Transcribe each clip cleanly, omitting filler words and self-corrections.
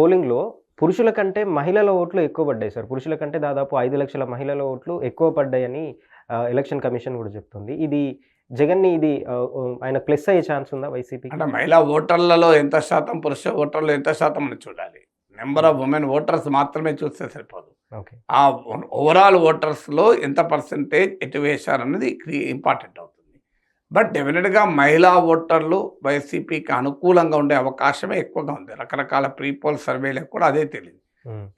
పోలింగ్‌లో పురుషుల కంటే మహిళల ఓట్లు ఎక్కువ పడ్డాయి సార్. పురుషుల కంటే దాదాపు 5,00,000 మహిళల ఓట్లు ఎక్కువ పడ్డాయని ఎలక్షన్ కమిషన్ గూడా చెప్తుంది. ఇది జగన్‌ని ఇది ఆయనకు ప్లస్ అయ్యే ఛాన్స్ ఉందా వైసీపీకి? అంటే మహిళా ఓటర్లలో ఎంత శాతం, పురుష ఓటర్లు ఎంత శాతం అని చూడాలి. నెంబర్ ఆఫ్ ఉమెన్ ఓటర్స్ మాత్రమే చూస్తే సరిపోదు. ఓకే. ఆ ఓవరాల్ ఓటర్స్‌లో ఎంత పర్సెంటేజ్ ఎటు వేశారన్నది ఇంపార్టెంట్ అవుతుంది. బట్ డెఫినెట్‌గా మహిళా ఓటర్లు వైసీపీకి అనుకూలంగా ఉండే అవకాశమే ఎక్కువగా ఉంది. రకరకాల ప్రీ పోల్ సర్వేలకు కూడా అదే తేలింది.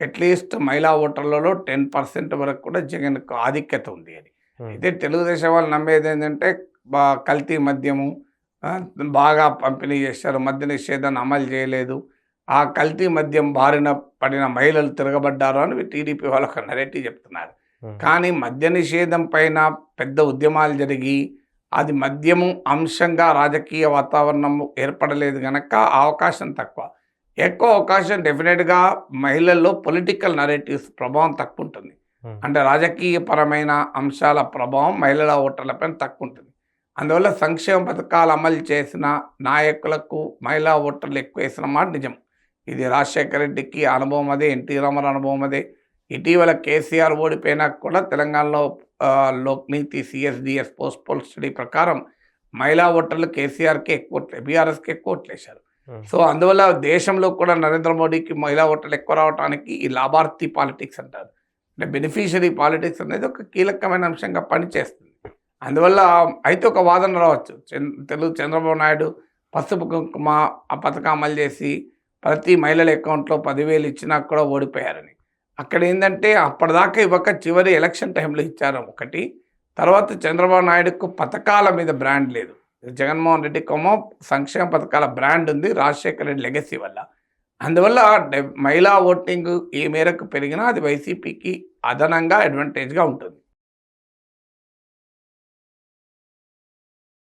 అట్లీస్ట్ మహిళా ఓటర్లలో 10% వరకు కూడా జగన్‌కు ఆధిక్యత ఉంది అని. అయితే తెలుగుదేశం వాళ్ళు నమ్మేది ఏంటంటే కల్తీ మద్యము బాగా పంపిణీ చేశారు, మద్య నిషేధాన్ని అమలు చేయలేదు, ఆ కల్తీ మద్యం బారిన పడిన మహిళలు తిరగబడ్డారు అని టీడీపీ వాళ్ళు ఒక నెరేటివ్ చెప్తున్నారు. కానీ మద్య నిషేధం పైన పెద్ద ఉద్యమాలు జరిగి అది మద్యము అంశంగా రాజకీయ వాతావరణం ఏర్పడలేదు కనుక అవకాశం తక్కువ. ఎక్కువ అవకాశం డెఫినెట్గా మహిళల్లో పొలిటికల్ నరేటివ్స్ ప్రభావం తక్కువ ఉంటుంది. అంటే రాజకీయపరమైన అంశాల ప్రభావం మహిళల ఓటర్లపైన తక్కువ ఉంటుంది. అందువల్ల సంక్షేమ పథకాలు అమలు చేసిన నాయకులకు మహిళా ఓటర్లు ఎక్కువ వేసిన మాట నిజం. ఇది రాజశేఖర రెడ్డికి అనుభవం అదే, ఎన్టీ రామారావు అనుభవం అదే. ఇటీవల కేసీఆర్ ఓడిపోయినా కూడా తెలంగాణలో Lokniti CSDS post poll study ప్రకారం మహిళా ఓటర్లు కేసీఆర్కి ఎక్కువ, బీఆర్ఎస్కి ఎక్కువ ఓట్లేశారు. సో అందువల్ల దేశంలో కూడా నరేంద్ర మోడీకి మహిళా ఓటర్లు ఎక్కువ రావడానికి ఈ లాభార్థి పాలిటిక్స్ అంటారు, అంటే బెనిఫిషరీ పాలిటిక్స్ అనేది ఒక కీలకమైన అంశంగా పనిచేస్తుంది. అందువల్ల అయితే ఒక వాదన రావచ్చు, చంద్రబాబు నాయుడు పసుపు కుంకుమ ఆ పథకం అమలు చేసి ప్రతి మహిళల అకౌంట్లో 10,000 ఇచ్చినా కూడా ఓడిపోయారని. అక్కడ ఏంటంటే అప్పటిదాకా ఇవ్వక చివరి ఎలక్షన్ టైంలో ఇచ్చారు ఒకటి. తర్వాత చంద్రబాబు నాయుడుకు పథకాల మీద బ్రాండ్ లేదు, జగన్మోహన్ రెడ్డికేమో సంక్షేమ పథకాల బ్రాండ్ ఉంది రాజశేఖర రెడ్డి లెగసీ వల్ల. అందువల్ల మహిళా ఓటింగ్ ఏ మేరకు పెరిగినా అది వైసీపీకి అదనంగా అడ్వాంటేజ్గా ఉంటుంది.